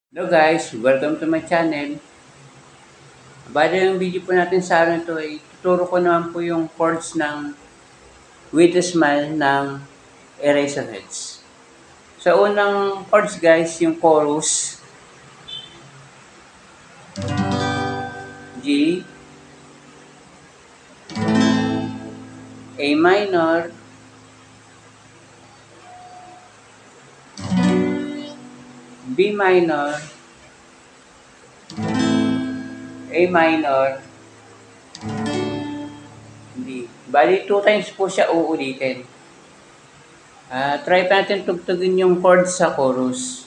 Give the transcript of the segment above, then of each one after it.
Hello guys, welcome to my channel. Bali yung video po natin sa araw ito ay tuturo ko naman po yung chords ng With a Smile ng Eraserheads. Sa unang chords guys, yung chorus, G, A minor, B minor, A minor, D. Bali 2 times po siya uulitin. Try pa natin tugtugin yung chords sa chorus.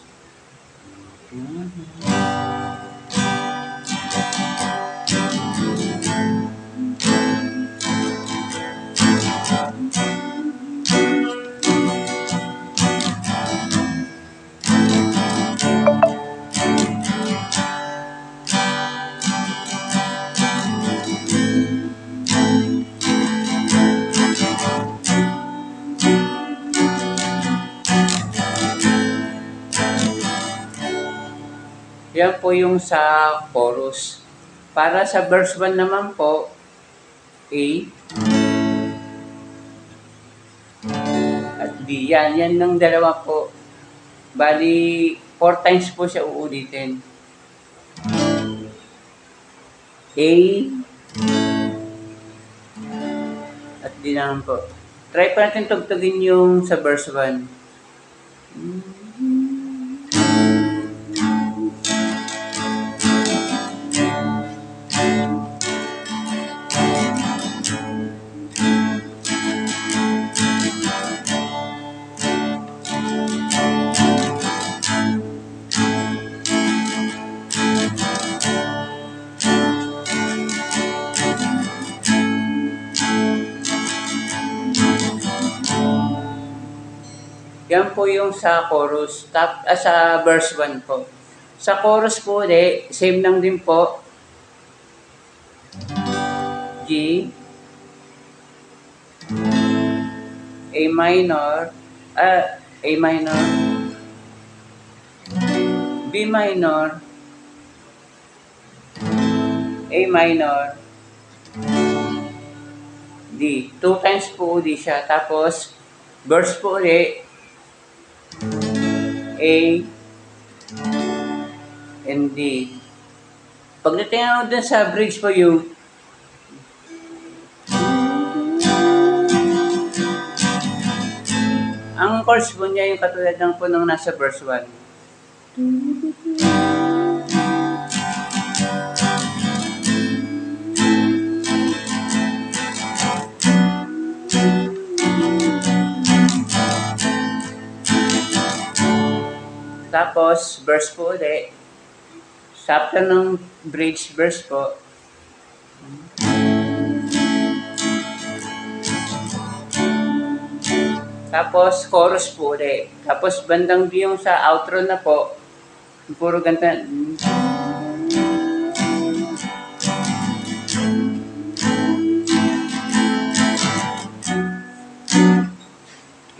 Yan po yung sa chorus. Para sa verse 1 naman po, A at B. Yan ng dalawa po. Bali, 4 times po siya uulitin. A at D naman po. Try pa natin tugtugin yung sa verse 1. Yan po yung sa chorus, sa verse 1 po. Sa chorus po ulit, same lang din po. G, A minor, A minor, B minor, A minor, D. 2 times po ulit siya. Tapos, verse po ulit, A and D. Pagdating ako dun sa bridge po yung ang chords po niya yung katulad ng po nung nasa verse 1. Tapos, verse po ulit. After ng bridge verse po. Tapos, chorus po ulit. Tapos, bandang yung sa outro na po, puro ganta.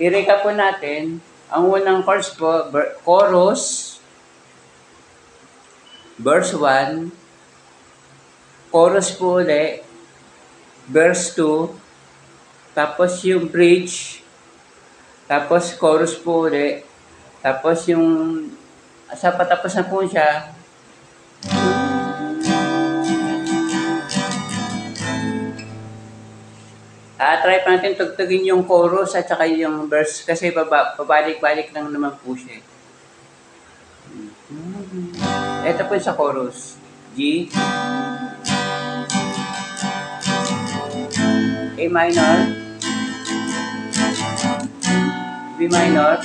I-recap po natin. Ang unang chords po, chorus, verse 1, chorus po ulit, verse 2, tapos yung bridge, tapos chorus po ulit, tapos yung sa patapos na po siya, try pa natin tugtugin yung chorus at saka yung verse kasi pabalik-balik lang naman po siya. Ito po sa chorus. G, A minor, B minor,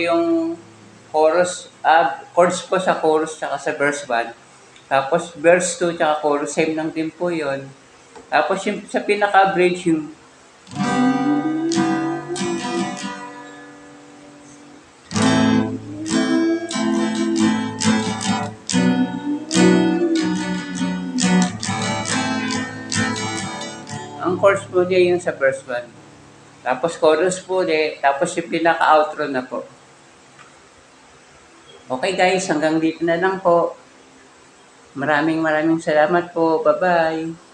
yung chords po sa chorus tsaka sa verse 1. Tapos verse 2 tsaka chorus, same lang din po yun. Tapos yung sa pinaka-bridge, yung ang chorus po niya yung sa verse 1. Tapos chorus po ulit, tapos yung pinaka-outro na po. Okay guys, hanggang dito na lang po. Maraming salamat po. Bye-bye.